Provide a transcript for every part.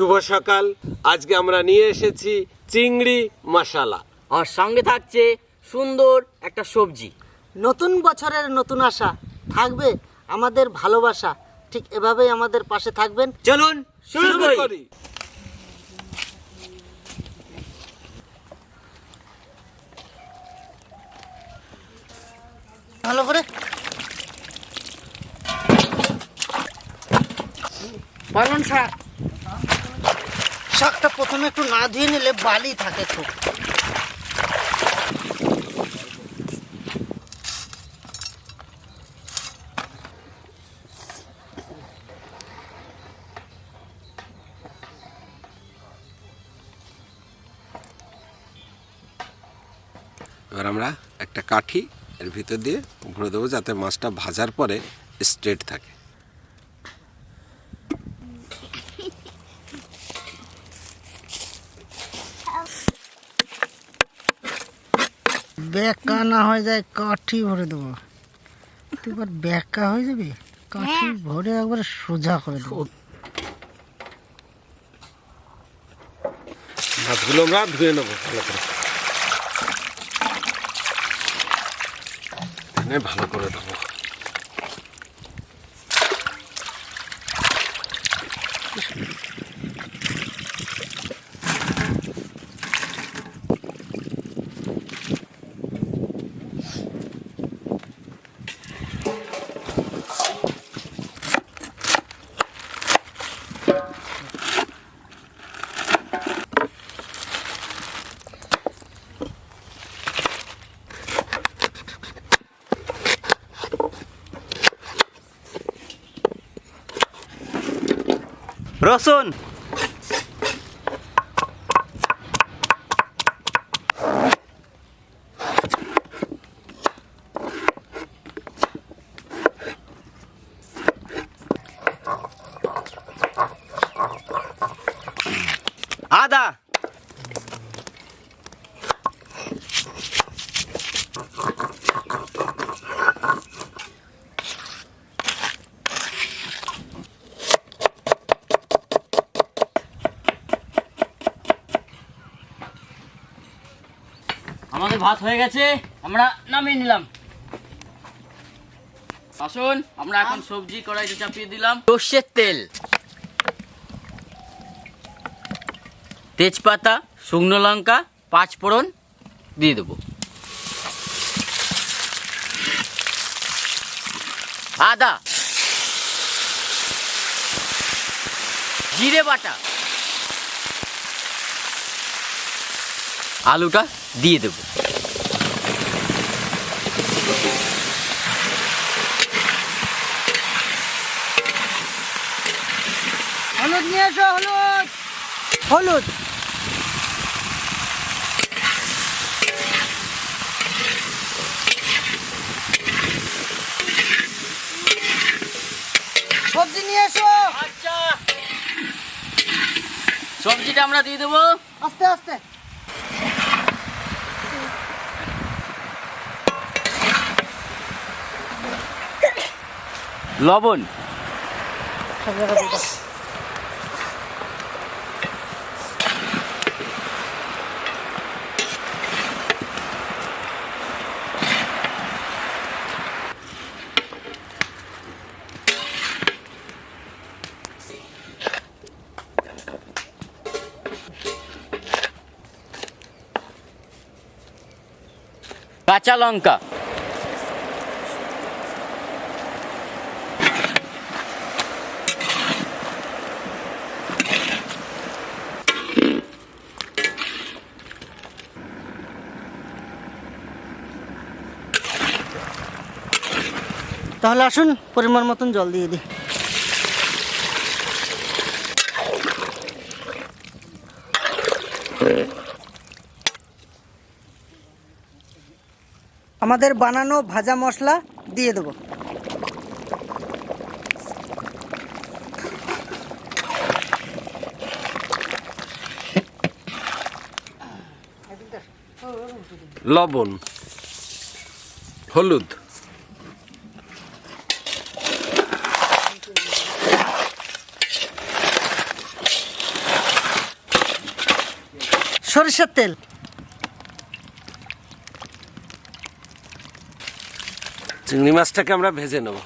শুভ সকাল। আজকে আমরা নিয়ে এসেছি চিংড়ি মশলা, আর সঙ্গে থাকছে সুন্দর একটা সবজি। নতুন বছরের নতুন আশা, থাকবে আমাদের ভালোবাসা। ঠিক এভাবেই আমাদের পাশে থাকবেন। চলুন শুরু করি। ভালো করে পালং শাক, শাকটা প্রথমে একটু না ধুয়ে নিলে বালি থাকে খুব। এবার আমরা একটা কাঠি এর ভিতর দিয়ে ভরে দেবো যাতে মাছটা ভাজার পরে স্ট্রেট থাকে। বেঁকা না হয়ে যায় কাঠি ভরে দেবো। এবার বেঁকা হয়ে যাবে, কাঠি ভরে একবারে সোজা করে দেবো। মাছগুলো আমরা ধুয়ে নেবো ভালো করে, ভালো করে দেবো। রসুন, আদা, আমাদের ভাত হয়ে গেছে, আমরা নামিয়ে নিলাম। আসুন আমরা এখন সবজি কড়াইতে চাপিয়ে দিলাম। সর্ষের তেল, তেজপাতা, শুকনো লঙ্কা, 5 ফোড়ন দিয়ে দেবো। আদা, জিরে বাটা, আলুটা দিয়ে দেব। হলুদ নিয়ে এসো, হলুদ হলুদ সবজি নিয়ে এসো। আচ্ছা, সবজিটা আমরা দিয়ে দেবো আস্তে আস্তে। লবণ, সব জায়গা দিয়ে দাও। কাঁচা লঙ্কা, তাহলে আসুন পরিমাণ মতন জল দিয়ে দিই। আমাদের বানানো ভাজা মশলা দিয়ে দেবো। লবণ, হলুদ, সরিষার তেল, চিংড়ি মাছটাকে আমরা ভেজে নেব।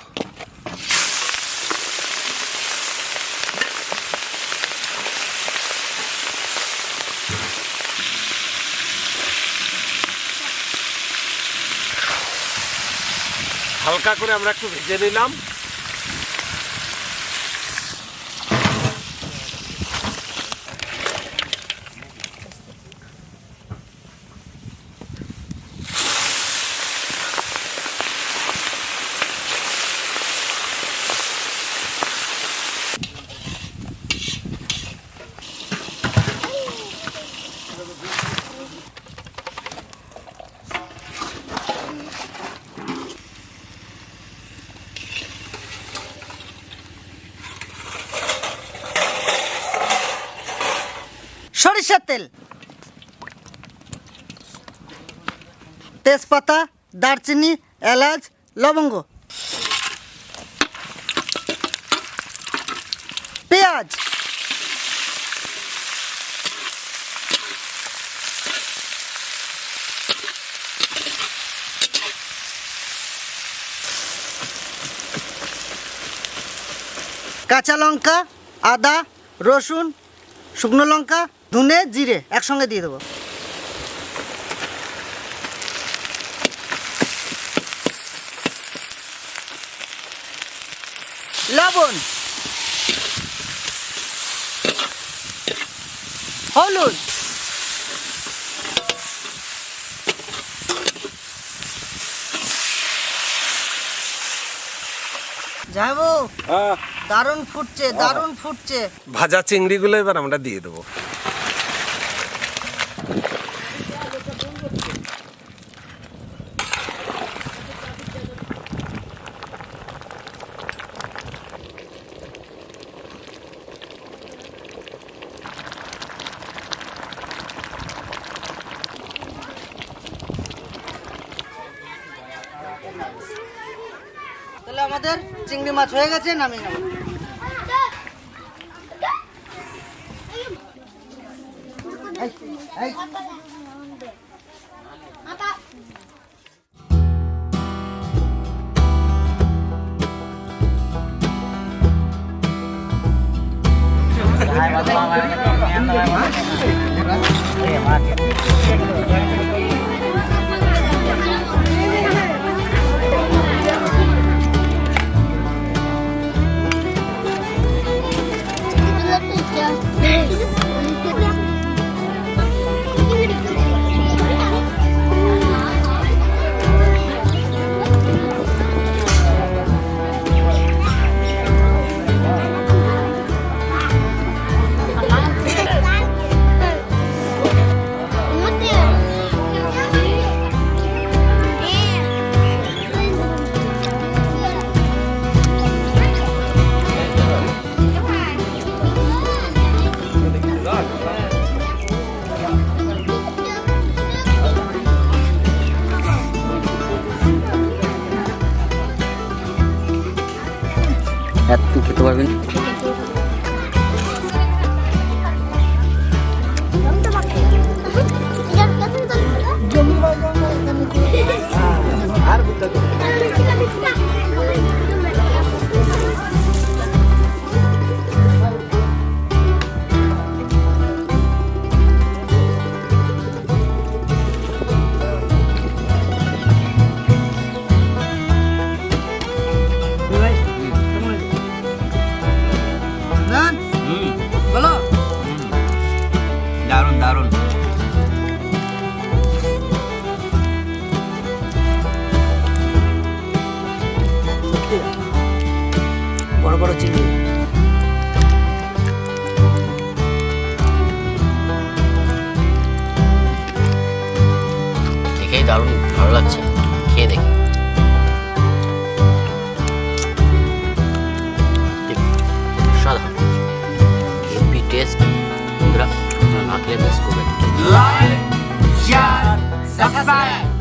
হালকা করে আমরা একটু ভেজে নিলাম। সরিষার তেল, তেজপাতা, দারচিনি, এলাচ, লবঙ্গ, পেঁয়াজ, কাঁচা লঙ্কা, আদা, রসুন, শুকনো লঙ্কা, ধনে, জিরে একসঙ্গে দিয়ে দেবো। লবণ, হলুদ, যাবো। দারুণ ফুটছে, দারুণ ফুটছে। ভাজা চিংড়িগুলো এবার আমরা দিয়ে দেবো। তাহলে আমাদের চিংড়ি মাছ হয়ে গেছে, নামিয়ে নেব। এত খেতে পারবেন। বলো, দারুণ দারুণ। বড় বড় চিংড়ি। দেখেই দারুণ ভালো লাগছে, খেয়ে দেখি। সাধারণ হেভি টেস্ট, বন্ধুরা না খেলে মিস করবেন। Like, share, subscribe.